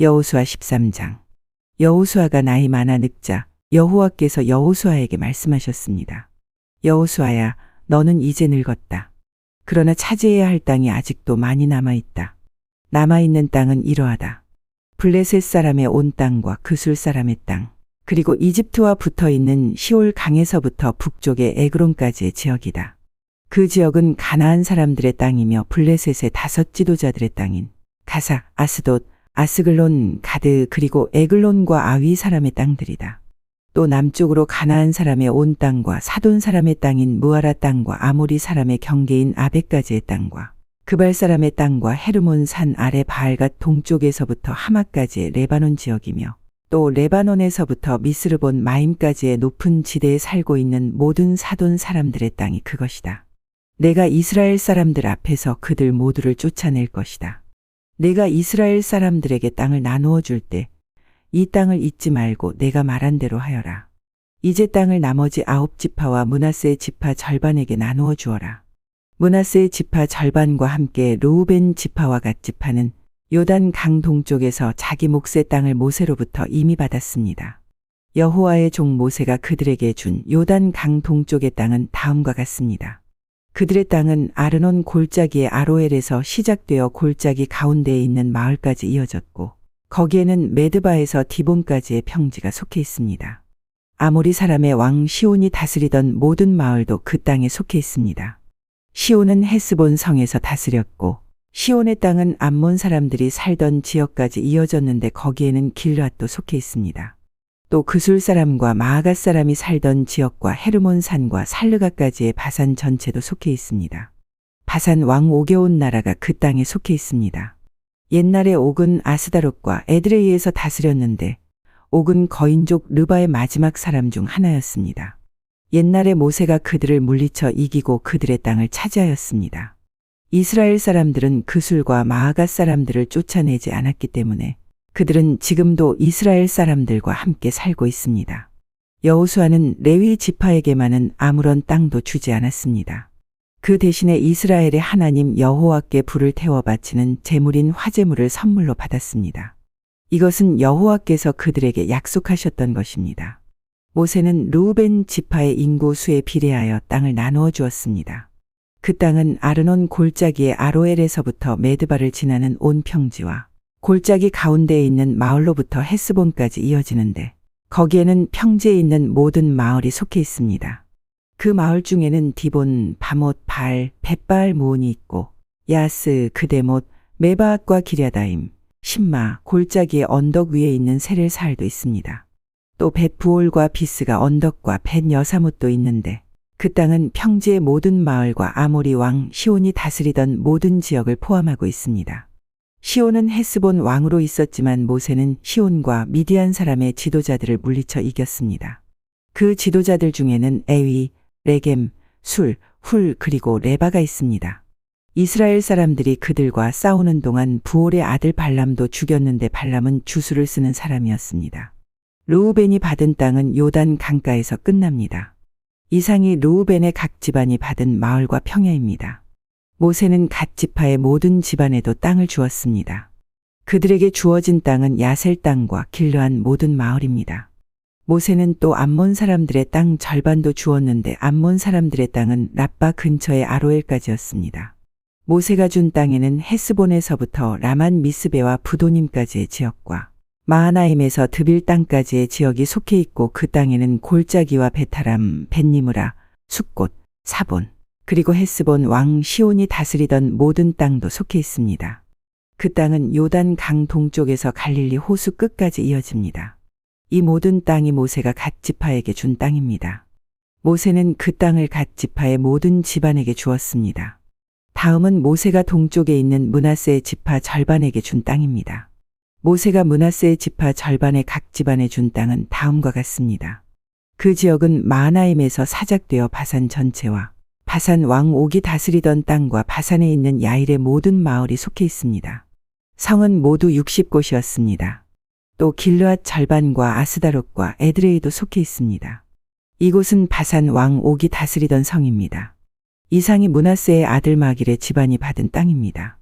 여호수아 13장. 여호수아가 나이 많아 늙자 여호와께서 여호수아에게 말씀하셨습니다. 여호수아야, 너는 이제 늙었다. 그러나 차지해야 할 땅이 아직도 많이 남아있다. 남아있는 땅은 이러하다. 블레셋 사람의 온 땅과 그술 사람의 땅, 그리고 이집트와 붙어있는 시올 강에서부터 북쪽의 에그론까지의 지역이다. 그 지역은 가나안 사람들의 땅이며 블레셋의 5 지도자들의 땅인 가사, 아스돗, 아스글론, 가드, 그리고 에글론과 아위 사람의 땅들이다. 또 남쪽으로 가나안 사람의 온 땅과 사돈 사람의 땅인 무아라 땅과 아모리 사람의 경계인 아벡까지의 땅과 그발 사람의 땅과 헤르몬 산 아래 바알갓 동쪽에서부터 하마까지의 레바논 지역이며 또 레바논에서부터 미스르본 마임까지의 높은 지대에 살고 있는 모든 사돈 사람들의 땅이 그것이다. 내가 이스라엘 사람들 앞에서 그들 모두를 쫓아낼 것이다. 내가 이스라엘 사람들에게 땅을 나누어 줄 때 이 땅을 잊지 말고 내가 말한 대로 하여라. 이제 땅을 나머지 9 지파와 므낫세 지파 절반에게 나누어 주어라. 므낫세 지파 절반과 함께 르우벤 지파와 갓 지파는 요단 강 동쪽에서 자기 몫의 땅을 모세로부터 이미 받았습니다. 여호와의 종 모세가 그들에게 준 요단 강 동쪽의 땅은 다음과 같습니다. 그들의 땅은 아르논 골짜기의 아로엘에서 시작되어 골짜기 가운데에 있는 마을까지 이어졌고 거기에는 메드바에서 디본까지의 평지가 속해 있습니다. 아모리 사람의 왕 시온이 다스리던 모든 마을도 그 땅에 속해 있습니다. 시온은 헤스본 성에서 다스렸고 시온의 땅은 암몬 사람들이 살던 지역까지 이어졌는데 거기에는 길앗도 속해 있습니다. 또 그술 사람과 마아갓 사람이 살던 지역과 헤르몬 산과 살르가까지의 바산 전체도 속해 있습니다. 바산 왕 옥의 온 나라가 그 땅에 속해 있습니다. 옛날에 옥은 아스다롯과 에드레이에서 다스렸는데 옥은 거인족 르바의 마지막 사람 중 하나였습니다. 옛날에 모세가 그들을 물리쳐 이기고 그들의 땅을 차지하였습니다. 이스라엘 사람들은 그술과 마아갓 사람들을 쫓아내지 않았기 때문에 그들은 지금도 이스라엘 사람들과 함께 살고 있습니다. 여호수아는 레위 지파에게만은 아무런 땅도 주지 않았습니다. 그 대신에 이스라엘의 하나님 여호와께 불을 태워 바치는 제물인 화제물을 선물로 받았습니다. 이것은 여호와께서 그들에게 약속하셨던 것입니다. 모세는 르우벤 지파의 인구 수에 비례하여 땅을 나누어 주었습니다. 그 땅은 아르논 골짜기의 아로엘에서부터 메드바를 지나는 온 평지와 골짜기 가운데에 있는 마을로부터 헤스본까지 이어지는데 거기에는 평지에 있는 모든 마을이 속해 있습니다. 그 마을 중에는 디본, 바못, 발, 벳바알 무온이 있고 야스, 그데못, 메바앗과 기랴다임, 신마, 골짜기의 언덕 위에 있는 세렐사알도 있습니다. 또 벳부올과 비스가 언덕과 벳 여사못도 있는데 그 땅은 평지의 모든 마을과 아모리 왕 시온이 다스리던 모든 지역을 포함하고 있습니다. 시온은 헤스본 왕으로 있었지만 모세는 시온과 미디안 사람의 지도자들을 물리쳐 이겼습니다. 그 지도자들 중에는 에위, 레겜, 술, 훌 그리고 레바가 있습니다. 이스라엘 사람들이 그들과 싸우는 동안 부올의 아들 발람도 죽였는데 발람은 주술을 쓰는 사람이었습니다. 르우벤이 받은 땅은 요단 강가에서 끝납니다. 이상이 르우벤의 각 집안이 받은 마을과 평야입니다. 모세는 갓 지파의 모든 집안에도 땅을 주었습니다. 그들에게 주어진 땅은 야셀 땅과 길르한 모든 마을입니다. 모세는 또 암몬 사람들의 땅 절반도 주었는데 암몬 사람들의 땅은 랍바 근처의 아로엘까지였습니다. 모세가 준 땅에는 헤스본에서부터 라만 미스베와 부도님까지의 지역과 마하나임에서 드빌 땅까지의 지역이 속해 있고 그 땅에는 골짜기와 베타람, 벳니므라, 숫곳, 사본, 그리고 헤스본 왕 시온이 다스리던 모든 땅도 속해 있습니다. 그 땅은 요단 강 동쪽에서 갈릴리 호수 끝까지 이어집니다. 이 모든 땅이 모세가 갓 지파에게 준 땅입니다. 모세는 그 땅을 갓 지파의 모든 집안에게 주었습니다. 다음은 모세가 동쪽에 있는 므낫세 지파 절반에게 준 땅입니다. 모세가 므낫세 지파 절반의 각 집안에 준 땅은 다음과 같습니다. 그 지역은 마하나임에서 사작되어 바산 전체와 바산 왕 옥이 다스리던 땅과 바산에 있는 야일의 모든 마을이 속해 있습니다. 성은 모두 60곳이었습니다. 또 길르앗 절반과 아스다롯과 에드레이도 속해 있습니다. 이곳은 바산 왕 옥이 다스리던 성입니다. 이상이 므낫세의 아들 마길의 집안이 받은 땅입니다.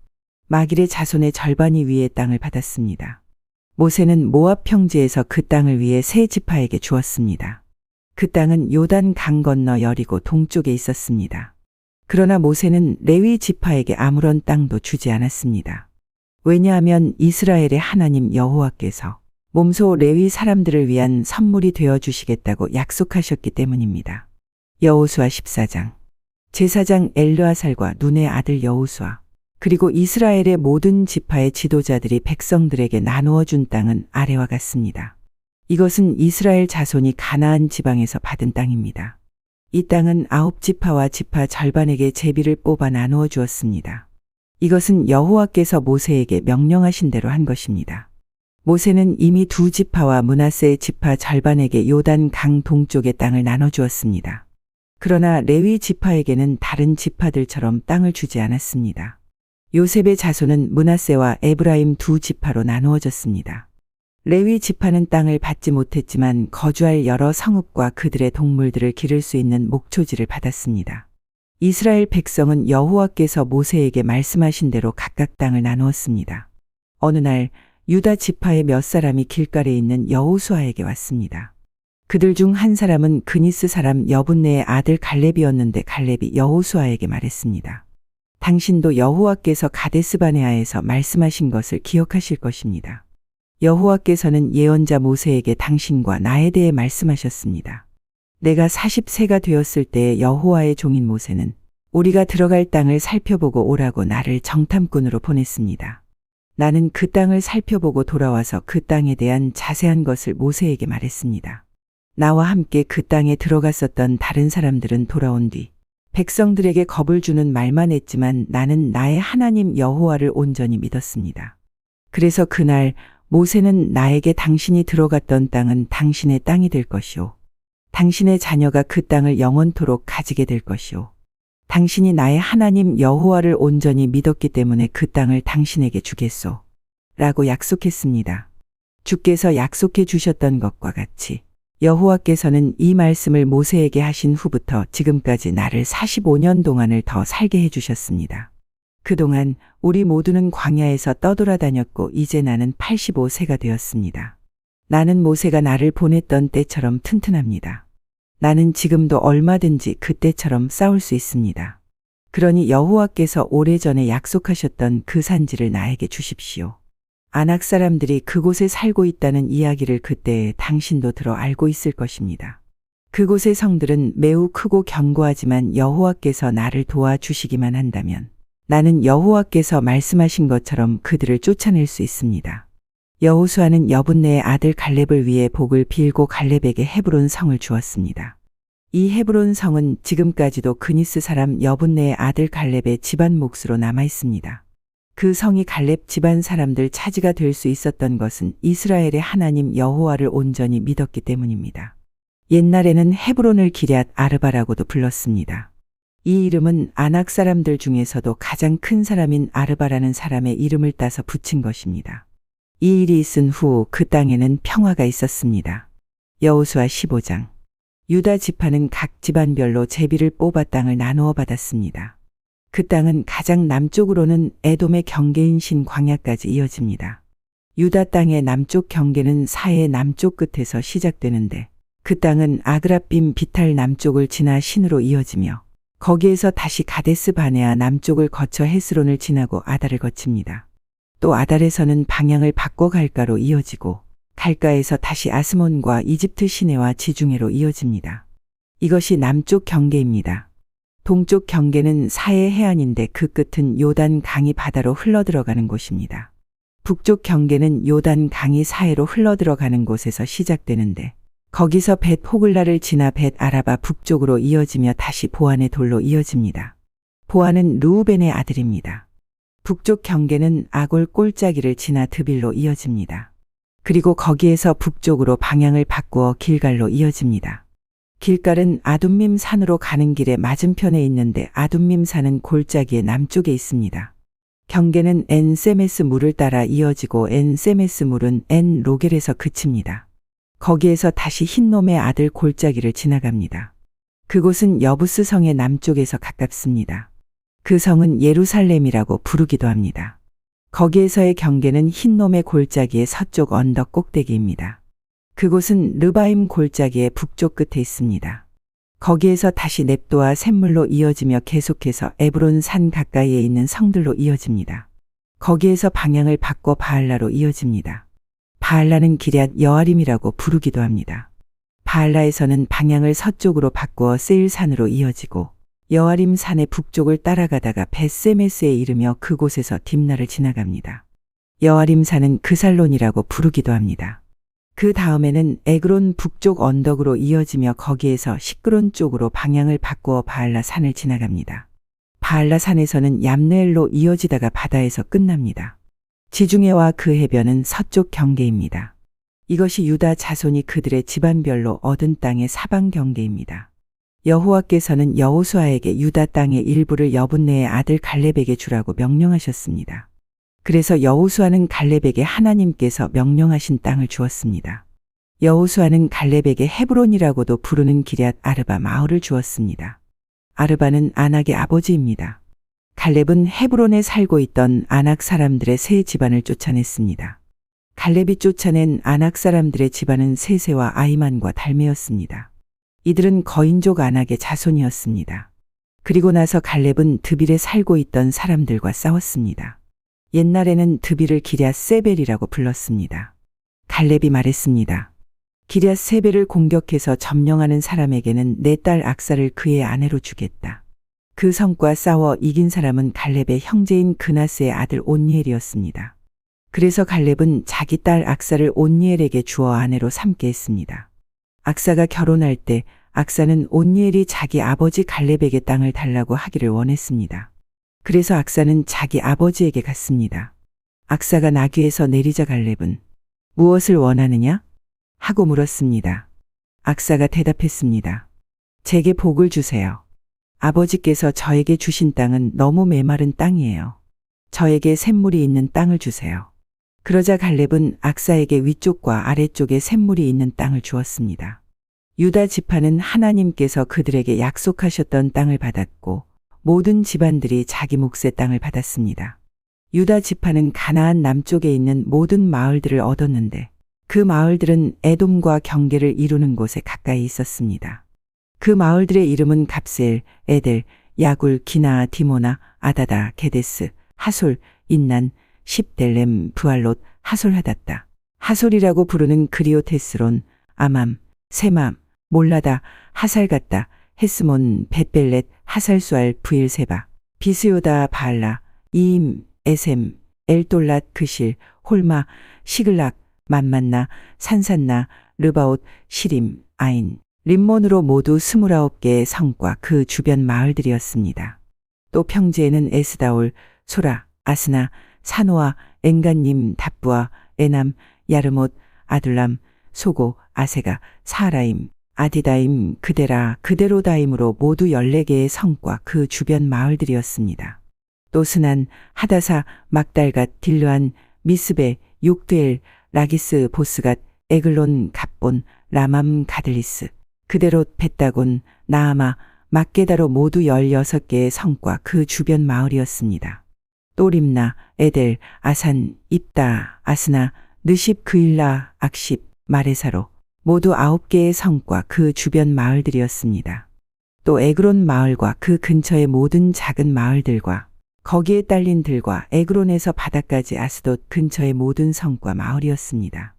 마길의 자손의 절반이 위의 땅을 받았습니다. 모세는 모압 평지에서 그 땅을 위해 세 지파에게 주었습니다. 그 땅은 요단 강 건너 여리고 동쪽에 있었습니다. 그러나 모세는 레위 지파에게 아무런 땅도 주지 않았습니다. 왜냐하면 이스라엘의 하나님 여호와께서 몸소 레위 사람들을 위한 선물이 되어 주시겠다고 약속하셨기 때문입니다. 여호수아 14장. 제사장 엘르아살과 눈의 아들 여호수아 그리고 이스라엘의 모든 지파의 지도자들이 백성들에게 나누어 준 땅은 아래와 같습니다. 이것은 이스라엘 자손이 가나안 지방에서 받은 땅입니다. 이 땅은 9지파와 지파 절반에게 제비를 뽑아 나누어 주었습니다. 이것은 여호와께서 모세에게 명령하신 대로 한 것입니다. 모세는 이미 2지파와 므낫세 지파 절반에게 요단 강 동쪽의 땅을 나눠 주었습니다. 그러나 레위 지파에게는 다른 지파들처럼 땅을 주지 않았습니다. 요셉의 자손은 므낫세와 에브라임 2지파로 나누어졌습니다. 레위 지파는 땅을 받지 못했지만 거주할 여러 성읍과 그들의 동물들을 기를 수 있는 목초지를 받았습니다. 이스라엘 백성은 여호와께서 모세에게 말씀하신 대로 각각 땅을 나누었습니다. 어느 날 유다 지파의 몇 사람이 길가에 있는 여호수아에게 왔습니다. 그들 중 한 사람은 그니스 사람 여분네의 아들 갈렙이었는데 갈렙이 여호수아에게 말했습니다. 당신도 여호와께서 가데스 바네아에서 말씀하신 것을 기억하실 것입니다. 여호와께서는 예언자 모세에게 당신과 나에 대해 말씀하셨습니다. 내가 40세가 되었을 때 여호와의 종인 모세는 우리가 들어갈 땅을 살펴보고 오라고 나를 정탐꾼으로 보냈습니다. 나는 그 땅을 살펴보고 돌아와서 그 땅에 대한 자세한 것을 모세에게 말했습니다. 나와 함께 그 땅에 들어갔었던 다른 사람들은 돌아온 뒤 백성들에게 겁을 주는 말만 했지만 나는 나의 하나님 여호와를 온전히 믿었습니다. 그래서 그날 모세는 나에게 당신이 들어갔던 땅은 당신의 땅이 될 것이요. 당신의 자녀가 그 땅을 영원토록 가지게 될 것이요. 당신이 나의 하나님 여호와를 온전히 믿었기 때문에 그 땅을 당신에게 주겠소. 라고 약속했습니다. 주께서 약속해 주셨던 것과 같이 여호와께서는 이 말씀을 모세에게 하신 후부터 지금까지 나를 45년 동안을 더 살게 해주셨습니다. 그동안 우리 모두는 광야에서 떠돌아다녔고 이제 나는 85세가 되었습니다. 나는 모세가 나를 보냈던 때처럼 튼튼합니다. 나는 지금도 얼마든지 그때처럼 싸울 수 있습니다. 그러니 여호와께서 오래전에 약속하셨던 그 산지를 나에게 주십시오. 아낙 사람들이 그곳에 살고 있다는 이야기를 그때에 당신도 들어 알고 있을 것입니다. 그곳의 성들은 매우 크고 견고하지만 여호와께서 나를 도와주시기만 한다면 나는 여호와께서 말씀하신 것처럼 그들을 쫓아낼 수 있습니다. 여호수아는 여분네의 아들 갈렙을 위해 복을 빌고 갈렙에게 헤브론 성을 주었습니다. 이 헤브론 성은 지금까지도 그니스 사람 여분네의 아들 갈렙의 집안 몫으로 남아 있습니다. 그 성이 갈렙 집안 사람들 차지가 될 수 있었던 것은 이스라엘의 하나님 여호와를 온전히 믿었기 때문입니다. 옛날에는 헤브론을 기럇 아르바라고도 불렀습니다. 이 이름은 아낙 사람들 중에서도 가장 큰 사람인 아르바라는 사람의 이름을 따서 붙인 것입니다. 이 일이 있은 후 그 땅에는 평화가 있었습니다. 여호수아 15장. 유다 지파는 각 집안별로 제비를 뽑아 땅을 나누어 받았습니다. 그 땅은 가장 남쪽으로는 에돔의 경계인 신 광야까지 이어집니다. 유다 땅의 남쪽 경계는 사해의 남쪽 끝에서 시작되는데 그 땅은 아그라빔 비탈 남쪽을 지나 신으로 이어지며 거기에서 다시 가데스 바네아 남쪽을 거쳐 헤스론을 지나고 아달을 거칩니다. 또 아달에서는 방향을 바꿔 갈가로 이어지고 갈가에서 다시 아스몬과 이집트 시내와 지중해로 이어집니다. 이것이 남쪽 경계입니다. 동쪽 경계는 사해 해안인데 그 끝은 요단 강이 바다로 흘러들어가는 곳입니다. 북쪽 경계는 요단 강이 사해로 흘러들어가는 곳에서 시작되는데 거기서 벳 호글라를 지나 벳 아라바 북쪽으로 이어지며 다시 보안의 돌로 이어집니다. 보안은 르우벤의 아들입니다. 북쪽 경계는 아골 꼴짜기를 지나 드빌로 이어집니다. 그리고 거기에서 북쪽으로 방향을 바꾸어 길갈로 이어집니다. 길갈은 아둠밈 산으로 가는 길의 맞은편에 있는데 아둠밈 산은 골짜기의 남쪽에 있습니다. 경계는 엔 세메스 물을 따라 이어지고 엔 세메스 물은 엔 로겔에서 그칩니다. 거기에서 다시 흰놈의 아들 골짜기를 지나갑니다. 그곳은 여부스 성의 남쪽에서 가깝습니다. 그 성은 예루살렘이라고 부르기도 합니다. 거기에서의 경계는 흰놈의 골짜기의 서쪽 언덕 꼭대기입니다. 그곳은 르바임 골짜기의 북쪽 끝에 있습니다. 거기에서 다시 넵도와 샘물로 이어지며 계속해서 에브론 산 가까이에 있는 성들로 이어집니다. 거기에서 방향을 바꿔 바알라로 이어집니다. 바알라는 기럇 여아림이라고 부르기도 합니다. 바알라에서는 방향을 서쪽으로 바꾸어 세일산으로 이어지고 여아림 산의 북쪽을 따라가다가 벳세메스에 이르며 그곳에서 딥나를 지나갑니다. 여아림 산은 그살론이라고 부르기도 합니다. 그 다음에는 에그론 북쪽 언덕으로 이어지며 거기에서 시끄론 쪽으로 방향을 바꾸어 바알라 산을 지나갑니다. 바알라 산에서는 얌느엘로 이어지다가 바다에서 끝납니다. 지중해와 그 해변은 서쪽 경계입니다. 이것이 유다 자손이 그들의 집안별로 얻은 땅의 사방 경계입니다. 여호와께서는 여호수아에게 유다 땅의 일부를 여분네의 아들 갈렙에게 주라고 명령하셨습니다. 그래서 여호수아는 갈렙에게 하나님께서 명령하신 땅을 주었습니다. 여호수아는 갈렙에게 헤브론이라고도 부르는 기럇 아르바 마을을 주었습니다. 아르바는 아낙의 아버지입니다. 갈렙은 헤브론에 살고 있던 아낙 사람들의 세 집안을 쫓아냈습니다. 갈렙이 쫓아낸 아낙 사람들의 집안은 세세와 아이만과 달메였습니다. 이들은 거인족 아낙의 자손이었습니다. 그리고 나서 갈렙은 드빌에 살고 있던 사람들과 싸웠습니다. 옛날에는 드빌을 기럇 세벨이라고 불렀습니다. 갈렙이 말했습니다. 기럇 세벨을 공격해서 점령하는 사람에게는 내 딸 악사를 그의 아내로 주겠다. 그 성과 싸워 이긴 사람은 갈렙의 형제인 그나스의 아들 온니엘이었습니다. 그래서 갈렙은 자기 딸 악사를 온니엘에게 주어 아내로 삼게 했습니다. 악사가 결혼할 때 악사는 온니엘이 자기 아버지 갈렙에게 땅을 달라고 하기를 원했습니다. 그래서 악사는 자기 아버지에게 갔습니다. 악사가 나귀에서 내리자 갈렙은 무엇을 원하느냐? 하고 물었습니다. 악사가 대답했습니다. 제게 복을 주세요. 아버지께서 저에게 주신 땅은 너무 메마른 땅이에요. 저에게 샘물이 있는 땅을 주세요. 그러자 갈렙은 악사에게 위쪽과 아래쪽에 샘물이 있는 땅을 주었습니다. 유다 지파는 하나님께서 그들에게 약속하셨던 땅을 받았고 모든 집안들이 자기 몫의 땅을 받았습니다. 유다 지파는 가나안 남쪽에 있는 모든 마을들을 얻었는데 그 마을들은 에돔과 경계를 이루는 곳에 가까이 있었습니다. 그 마을들의 이름은 갑셀, 에델, 야굴, 기나, 디모나, 아다다, 게데스, 하솔, 인난, 십델렘, 부알롯, 하솔하닷다. 하솔이라고 부르는 그리오테스론, 아맘, 세맘, 몰라다, 하살갓다, 헤스몬, 벳벨렛, 하살수알, 브일세바, 비스요다, 바알라, 이임, 에셈, 엘돌랏, 그실, 홀마, 시글락, 만만나, 산산나, 르바옷, 시림, 아인, 림몬으로 모두 29개의 성과 그 주변 마을들이었습니다. 또 평지에는 에스다올, 소라, 아스나, 사노아, 엔간님, 답부아, 에남, 야르못, 아둘람, 소고, 아세가, 사라임, 아디다임, 그데라, 그데로다임으로 모두 14개의 성과 그 주변 마을들이었습니다. 또 스난, 하다사, 막달갓, 딜르안, 미스베, 욕드엘, 라기스, 보스갓, 에글론, 갑본, 라맘, 가들리스, 그데롯, 벳다곤, 나아마, 막게다로 모두 16개의 성과 그 주변 마을이었습니다. 또 림나, 에델, 아산, 입다, 아스나, 느십, 그일라, 악십, 마레사로 모두 9개의 성과 그 주변 마을들이었습니다. 또 에그론 마을과 그 근처의 모든 작은 마을들과 거기에 딸린 들과 에그론에서 바다까지 아스돗 근처의 모든 성과 마을이었습니다.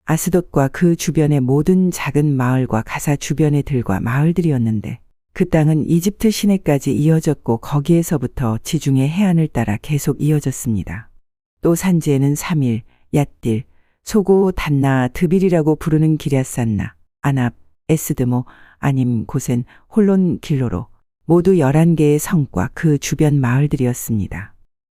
아스돗과 그 주변의 모든 작은 마을과 가사 주변의 들과 마을들이었는데 그 땅은 이집트 시내까지 이어졌고 거기에서부터 지중해 해안을 따라 계속 이어졌습니다. 또 산지에는 사밀, 얏딜, 소고, 단나, 드빌이라고 부르는 기럇산나, 아납, 에스드모, 아님, 고센, 홀론, 길로로 모두 11개의 성과 그 주변 마을들이었습니다.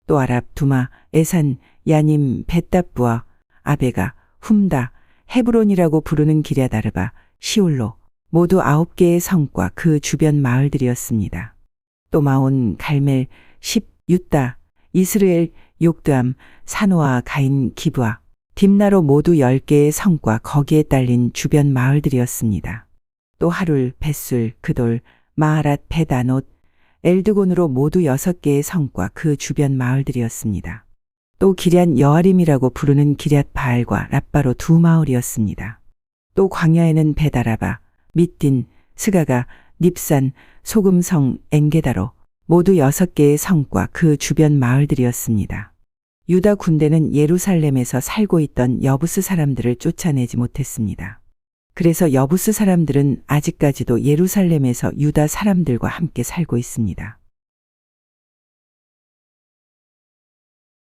또 아랍, 두마, 에산, 야님, 벳답부아, 아베가, 훔다, 헤브론이라고 부르는 기럇아르바, 시올로 모두 9개의 성과 그 주변 마을들이었습니다. 또 마온, 갈멜, 십, 유다, 이스르엘, 욕드암, 사노아, 가인, 기브아, 딥나로 모두 10개의 성과 거기에 딸린 주변 마을들이었습니다. 또 하룰, 벳술, 그돌, 마하랏, 벳아논, 엘드곤으로 모두 6개의 성과 그 주변 마을들이었습니다. 또 기럇 여아림이라고 부르는 기럇 바알과 랍바로 두 마을이었습니다. 또 광야에는 베다라바, 밑딘, 스가가, 닙산, 소금성, 엔게다로 모두 6개의 성과 그 주변 마을들이었습니다. 유다 군대는 예루살렘에서 살고 있던 여부스 사람들을 쫓아내지 못했습니다. 그래서 여부스 사람들은 아직까지도 예루살렘에서 유다 사람들과 함께 살고 있습니다.